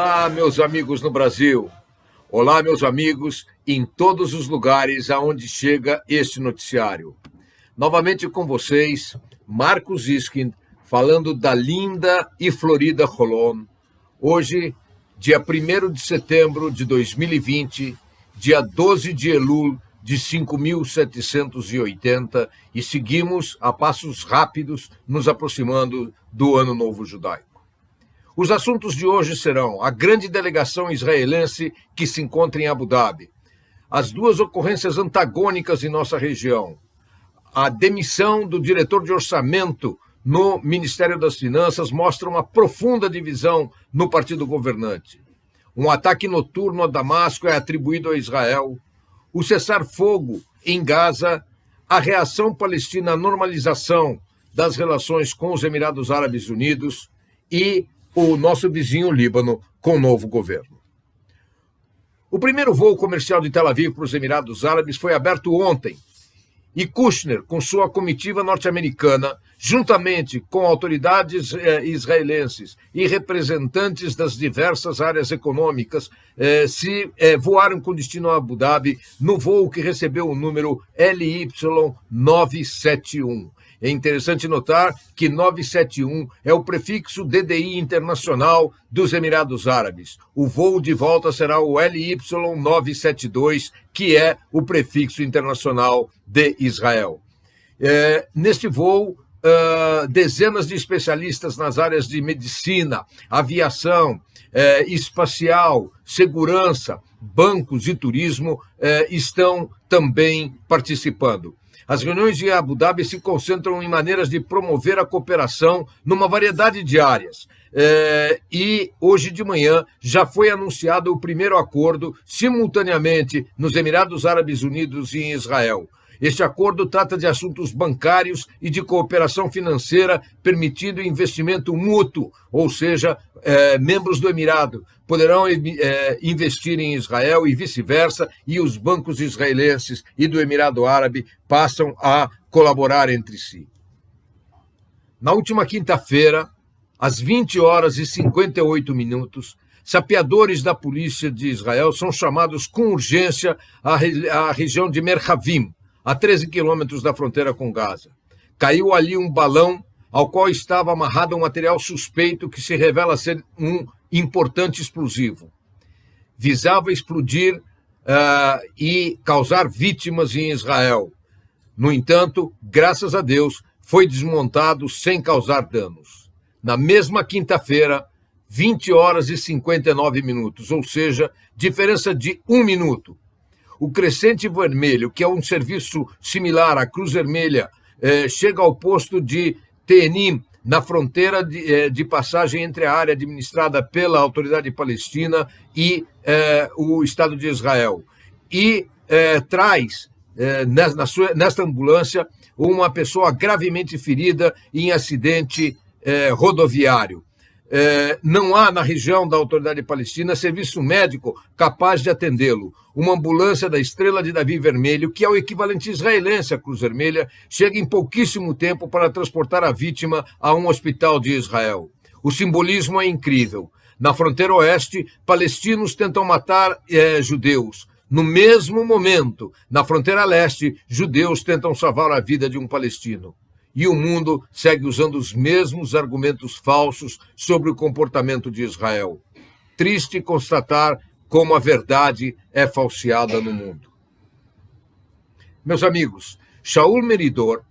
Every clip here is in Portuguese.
Olá, meus amigos no Brasil. Olá, meus amigos em todos os lugares aonde chega este noticiário. Novamente com vocês, Marcos Iskind, falando da linda e florida Holon. Hoje, dia 1º de setembro de 2020, dia 12 de Elul de 5.780, e seguimos a passos rápidos nos aproximando do Ano Novo Judaico. Os assuntos de hoje serão a grande delegação israelense que se encontra em Abu Dhabi, as duas ocorrências antagônicas em nossa região, a demissão do diretor de orçamento no Ministério das Finanças mostra uma profunda divisão no partido governante. Um ataque noturno a Damasco é atribuído a Israel, o cessar-fogo em Gaza, a reação palestina à normalização das relações com os Emirados Árabes Unidos e o nosso vizinho Líbano com o novo governo. O primeiro voo comercial de Tel Aviv para os Emirados Árabes foi aberto ontem, e Kushner, com sua comitiva norte-americana, juntamente com autoridades israelenses e representantes das diversas áreas econômicas, voaram com destino a Abu Dhabi no voo que recebeu o número LY971. É interessante notar que 971 é o prefixo DDI internacional dos Emirados Árabes. O voo de volta será o LY972, que é o prefixo internacional de Israel. Neste voo, dezenas de especialistas nas áreas de medicina, aviação, espacial, segurança, bancos e turismo estão também participando. As reuniões de Abu Dhabi se concentram em maneiras de promover a cooperação numa variedade de áreas. E hoje de manhã já foi anunciado o primeiro acordo simultaneamente nos Emirados Árabes Unidos e em Israel. Este acordo trata de assuntos bancários e de cooperação financeira, permitindo investimento mútuo, ou seja, membros do Emirado poderão investir em Israel e vice-versa, e os bancos israelenses e do Emirado Árabe passam a colaborar entre si. Na última quinta-feira, às 20h58, sapeadores da polícia de Israel são chamados com urgência à região de Merhavim, a 13 quilômetros da fronteira com Gaza. Caiu ali um balão ao qual estava amarrado um material suspeito que se revela ser um importante explosivo. Visava explodir e causar vítimas em Israel. No entanto, graças a Deus, foi desmontado sem causar danos. Na mesma quinta-feira, 20h59, ou seja, diferença de 1 minuto. O Crescente Vermelho, que é um serviço similar à Cruz Vermelha, chega ao posto de Tenim, na fronteira de passagem entre a área administrada pela Autoridade Palestina e o Estado de Israel. E traz, nesta ambulância, uma pessoa gravemente ferida em acidente rodoviário. Não há na região da Autoridade Palestina serviço médico capaz de atendê-lo. Uma ambulância da Estrela de Davi Vermelho, que é o equivalente israelense à Cruz Vermelha, chega em pouquíssimo tempo para transportar a vítima a um hospital de Israel. O simbolismo é incrível. Na fronteira oeste, palestinos tentam matar judeus. No mesmo momento, na fronteira leste, judeus tentam salvar a vida de um palestino. E o mundo segue usando os mesmos argumentos falsos sobre o comportamento de Israel. Triste constatar como a verdade é falseada no mundo. Meus amigos, Shaul Meridor,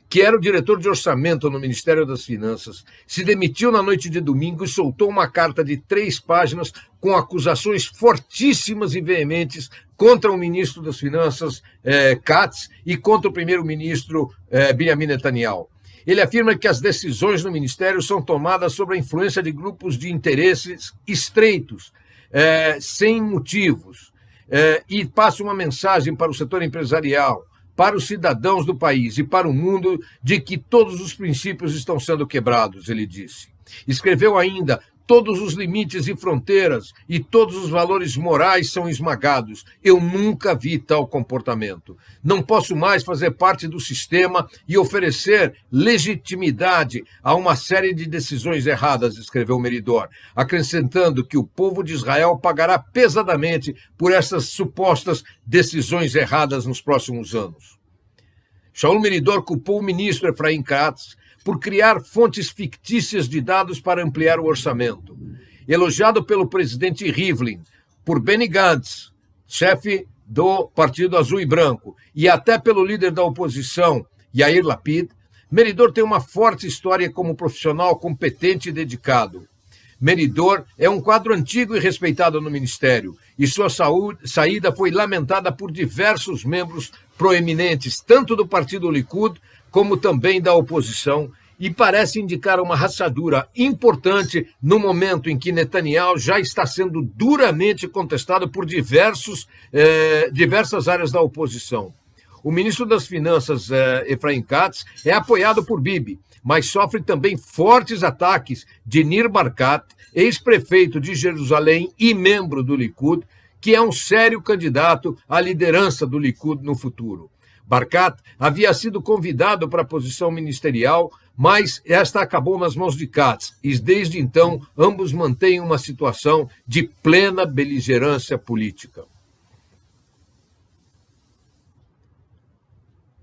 que era o diretor de orçamento no Ministério das Finanças, se demitiu na noite de domingo e soltou uma carta de 3 páginas com acusações fortíssimas e veementes contra o ministro das Finanças, Katz, e contra o primeiro-ministro, Benjamin Netanyahu. Ele afirma que as decisões no ministério são tomadas sob a influência de grupos de interesses estreitos, sem motivos, e passa uma mensagem para o setor empresarial, para os cidadãos do país e para o mundo de que todos os princípios estão sendo quebrados, ele disse. Escreveu ainda: todos os limites e fronteiras e todos os valores morais são esmagados. Eu nunca vi tal comportamento. Não posso mais fazer parte do sistema e oferecer legitimidade a uma série de decisões erradas, escreveu Meridor, acrescentando que o povo de Israel pagará pesadamente por essas supostas decisões erradas nos próximos anos. Shaul Meridor culpou o ministro Efraim Katz por criar fontes fictícias de dados para ampliar o orçamento. Elogiado pelo presidente Rivlin, por Benny Gantz, chefe do Partido Azul e Branco, e até pelo líder da oposição, Yair Lapid, Meridor tem uma forte história como profissional competente e dedicado. Meridor é um quadro antigo e respeitado no ministério, e sua saída foi lamentada por diversos membros proeminentes, tanto do Partido Likud como também da oposição, e parece indicar uma rachadura importante no momento em que Netanyahu já está sendo duramente contestado por diversas áreas da oposição. O ministro das Finanças, Efraim Katz, é apoiado por Bibi, mas sofre também fortes ataques de Nir Barkat, ex-prefeito de Jerusalém e membro do Likud, que é um sério candidato à liderança do Likud no futuro. Barkat havia sido convidado para a posição ministerial, mas esta acabou nas mãos de Katz, e desde então ambos mantêm uma situação de plena beligerância política.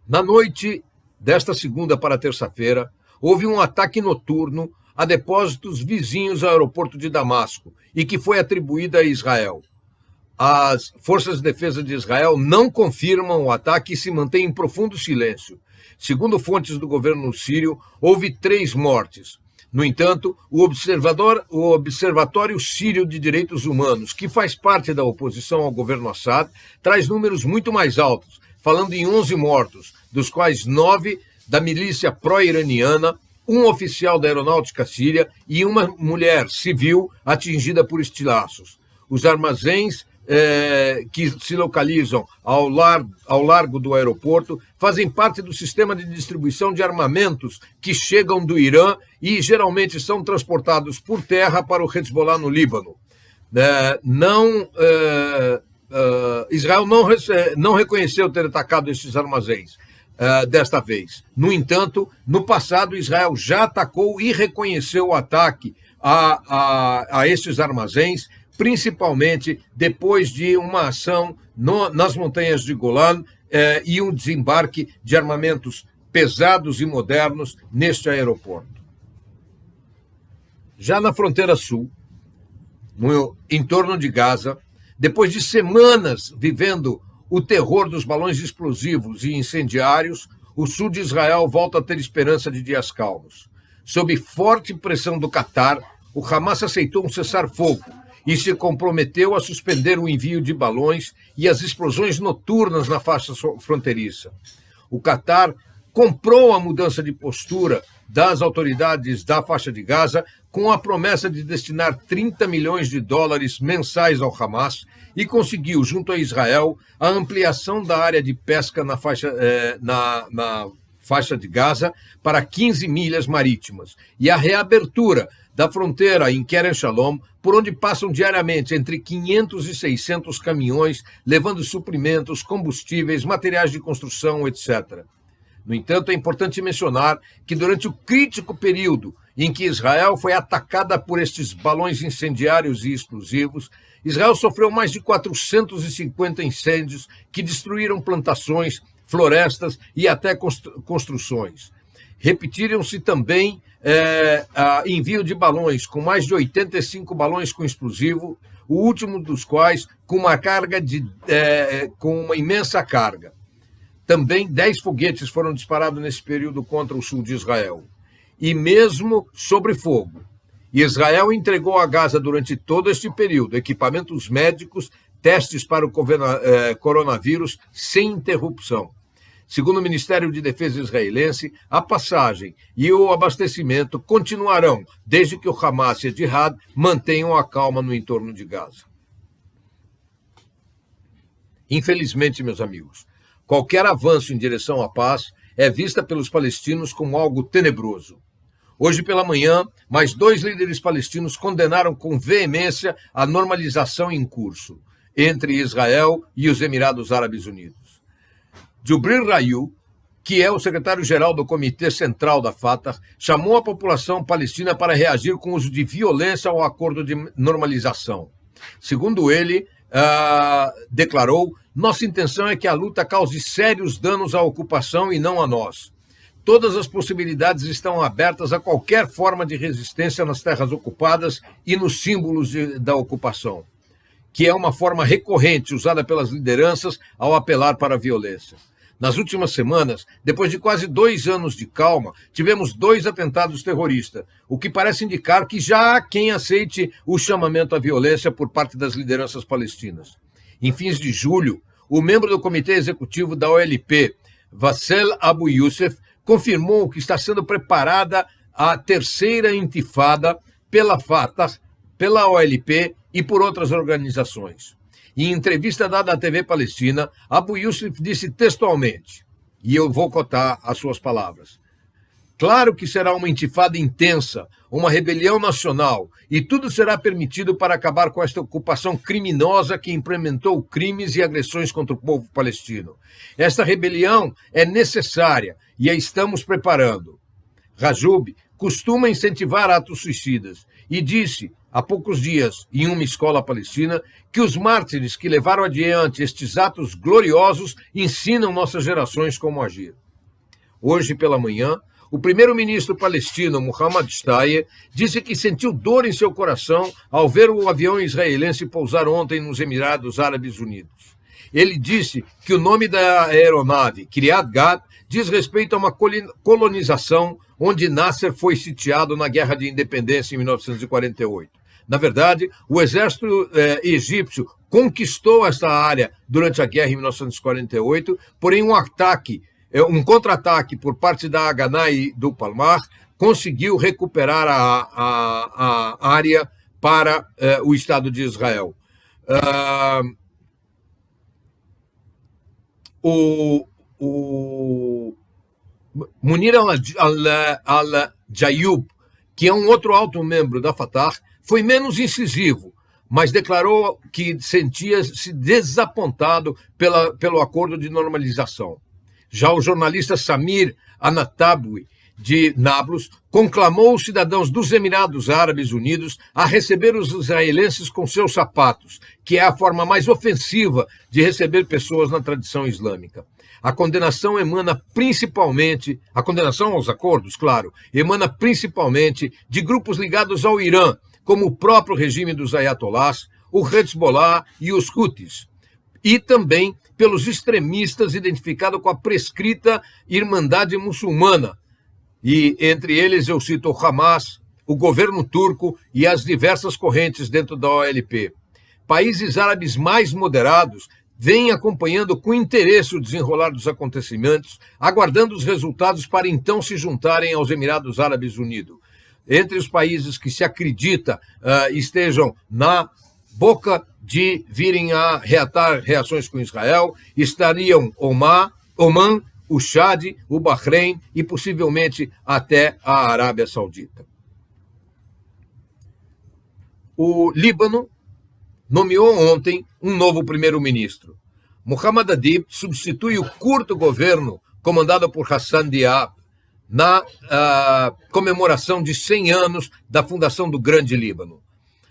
Na noite desta segunda para terça-feira, houve um ataque noturno a depósitos vizinhos ao aeroporto de Damasco e que foi atribuído a Israel. As forças de defesa de Israel não confirmam o ataque e se mantêm em profundo silêncio. Segundo fontes do governo sírio, houve 3 mortes. No entanto, o Observatório Sírio de Direitos Humanos, que faz parte da oposição ao governo Assad, traz números muito mais altos, falando em 11 mortos, dos quais 9 da milícia pró-iraniana, um oficial da aeronáutica síria e uma mulher civil atingida por estilhaços. Os armazéns que se localizam ao largo do aeroporto fazem parte do sistema de distribuição de armamentos que chegam do Irã e geralmente são transportados por terra para o Hezbollah no Líbano. Israel não reconheceu ter atacado esses armazéns desta vez. No entanto, no passado, Israel já atacou e reconheceu o ataque a estes armazéns, principalmente depois de uma ação nas montanhas de Golan e um desembarque de armamentos pesados e modernos neste aeroporto. Já na fronteira sul, no entorno de Gaza, depois de semanas vivendo o terror dos balões explosivos e incendiários, o sul de Israel volta a ter esperança de dias calmos. Sob forte pressão do Catar, o Hamas aceitou um cessar-fogo e se comprometeu a suspender o envio de balões e as explosões noturnas na faixa fronteiriça. O Catar comprou a mudança de postura das autoridades da faixa de Gaza com a promessa de destinar 30 milhões de dólares mensais ao Hamas e conseguiu, junto a Israel, a ampliação da área de pesca na faixa de Gaza para 15 milhas marítimas e a reabertura da fronteira em Kerem Shalom, por onde passam diariamente entre 500 e 600 caminhões levando suprimentos, combustíveis, materiais de construção, etc. No entanto, é importante mencionar que durante o crítico período em que Israel foi atacada por estes balões incendiários e explosivos, Israel sofreu mais de 450 incêndios que destruíram plantações, florestas e até construções. Repetiram-se também envio de balões, com mais de 85 balões com explosivo, o último dos quais com uma imensa carga. Também 10 foguetes foram disparados nesse período contra o sul de Israel. E mesmo sobre fogo, Israel entregou a Gaza durante todo este período equipamentos médicos, testes para o coronavírus sem interrupção. Segundo o Ministério de Defesa israelense, a passagem e o abastecimento continuarão desde que o Hamas e a Jihad mantenham a calma no entorno de Gaza. Infelizmente, meus amigos, qualquer avanço em direção à paz é vista pelos palestinos como algo tenebroso. Hoje pela manhã, mais 2 líderes palestinos condenaram com veemência a normalização em curso entre Israel e os Emirados Árabes Unidos. Djibril Rayu, que é o secretário-geral do Comitê Central da Fatah, chamou a população palestina para reagir com o uso de violência ao acordo de normalização. Segundo ele, declarou: nossa intenção é que a luta cause sérios danos à ocupação e não a nós. Todas as possibilidades estão abertas a qualquer forma de resistência nas terras ocupadas e nos símbolos da ocupação, que é uma forma recorrente usada pelas lideranças ao apelar para a violência. Nas últimas semanas, depois de quase 2 anos de calma, tivemos 2 atentados terroristas, o que parece indicar que já há quem aceite o chamamento à violência por parte das lideranças palestinas. Em fins de julho, o membro do Comitê Executivo da OLP, Wassel Abu Youssef, confirmou que está sendo preparada a terceira intifada pela Fatah, pela OLP e por outras organizações. Em entrevista dada à TV palestina, Abu Youssef disse textualmente, e eu vou cotar as suas palavras: claro que será uma intifada intensa, uma rebelião nacional, e tudo será permitido para acabar com esta ocupação criminosa que implementou crimes e agressões contra o povo palestino. Esta rebelião é necessária e a estamos preparando. Rajoub costuma incentivar atos suicidas e disse, há poucos dias, em uma escola palestina, que os mártires que levaram adiante estes atos gloriosos ensinam nossas gerações como agir. Hoje pela manhã, o primeiro-ministro palestino, Mohammad Shtayyeh, disse que sentiu dor em seu coração ao ver o avião israelense pousar ontem nos Emirados Árabes Unidos. Ele disse que o nome da aeronave, Kiryat Gat, diz respeito a uma colonização onde Nasser foi sitiado na Guerra de Independência em 1948. Na verdade, o exército egípcio conquistou essa área durante a guerra em 1948, porém um contra-ataque por parte da Haganah e do Palmar conseguiu recuperar a área para o Estado de Israel. O Munir al-Jayub, que é um outro alto membro da Fatah, foi menos incisivo, mas declarou que sentia-se desapontado pelo acordo de normalização. Já o jornalista Samir Anataboui, de Nablus, conclamou os cidadãos dos Emirados Árabes Unidos a receber os israelenses com seus sapatos, que é a forma mais ofensiva de receber pessoas na tradição islâmica. A condenação aos acordos, claro, emana principalmente de grupos ligados ao Irã, como o próprio regime dos ayatolás, o Hezbollah e os Houthis, e também pelos extremistas identificados com a prescrita Irmandade Muçulmana, e entre eles eu cito o Hamas, o governo turco e as diversas correntes dentro da OLP. Países árabes mais moderados vêm acompanhando com interesse o desenrolar dos acontecimentos, aguardando os resultados para então se juntarem aos Emirados Árabes Unidos. Entre os países que se acredita estejam na boca de virem a reatar reações com Israel, estariam Oman, o Chad, o Bahrein e possivelmente até a Arábia Saudita. O Líbano nomeou ontem um novo primeiro-ministro. Mohammad Adib substitui o curto governo comandado por Hassan Diab na comemoração de 100 anos da fundação do Grande Líbano.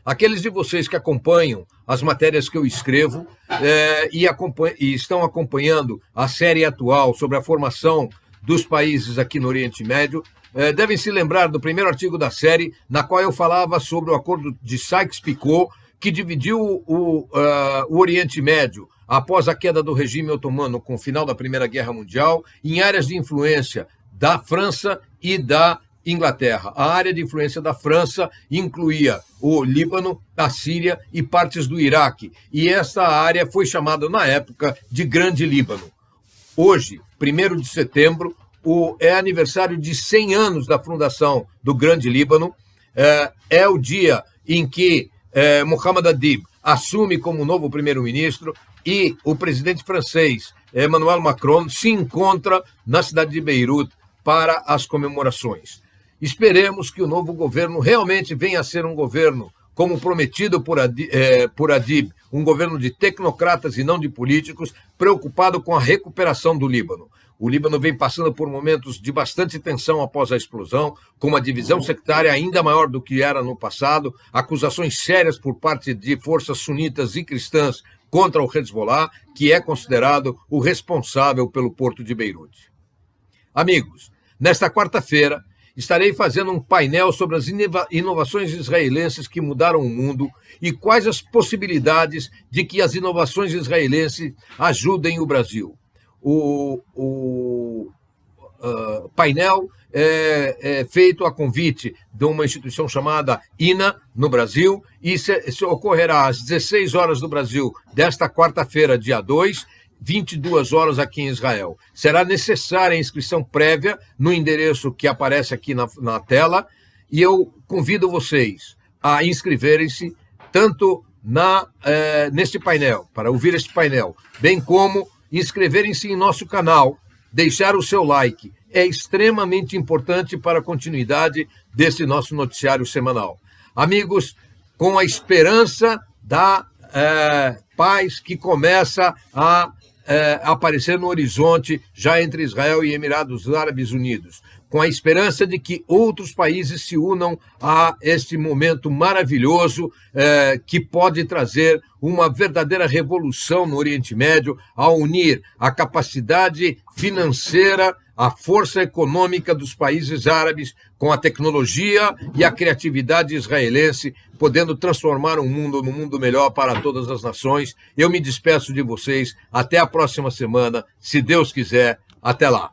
Aqueles de vocês que acompanham as matérias que eu escrevo e estão acompanhando a série atual sobre a formação dos países aqui no Oriente Médio, devem se lembrar do primeiro artigo da série, na qual eu falava sobre o acordo de Sykes-Picot, que dividiu o Oriente Médio após a queda do regime otomano com o final da Primeira Guerra Mundial, em áreas de influência da França e da Inglaterra. A área de influência da França incluía o Líbano, a Síria e partes do Iraque. E essa área foi chamada, na época, de Grande Líbano. Hoje, 1º de setembro, é aniversário de 100 anos da fundação do Grande Líbano. É o dia em que Mohammad Adib assume como novo primeiro-ministro e o presidente francês, Emmanuel Macron, se encontra na cidade de Beirute para as comemorações. Esperemos que o novo governo realmente venha a ser um governo, como prometido por Adib, um governo de tecnocratas e não de políticos, preocupado com a recuperação do Líbano. O Líbano vem passando por momentos de bastante tensão após a explosão, com uma divisão sectária ainda maior do que era no passado, acusações sérias por parte de forças sunitas e cristãs contra o Hezbollah, que é considerado o responsável pelo porto de Beirute. Amigos, nesta quarta-feira, estarei fazendo um painel sobre as inovações israelenses que mudaram o mundo e quais as possibilidades de que as inovações israelenses ajudem o Brasil. O painel é feito a convite de uma instituição chamada INA, no Brasil, e se ocorrerá às 16 horas do Brasil, desta quarta-feira, dia 2, 22 horas aqui em Israel. Será necessária a inscrição prévia no endereço que aparece aqui na tela, e eu convido vocês a inscreverem-se tanto neste painel, para ouvir este painel, bem como inscreverem-se em nosso canal, deixar o seu like. É extremamente importante para a continuidade desse nosso noticiário semanal. Amigos, com a esperança da paz que começa a aparecer no horizonte já entre Israel e Emirados Árabes Unidos, com a esperança de que outros países se unam a este momento maravilhoso que pode trazer uma verdadeira revolução no Oriente Médio, ao unir a capacidade financeira, a força econômica dos países árabes com a tecnologia e a criatividade israelense, podendo transformar o mundo num mundo melhor para todas as nações. Eu me despeço de vocês. Até a próxima semana, se Deus quiser. Até lá.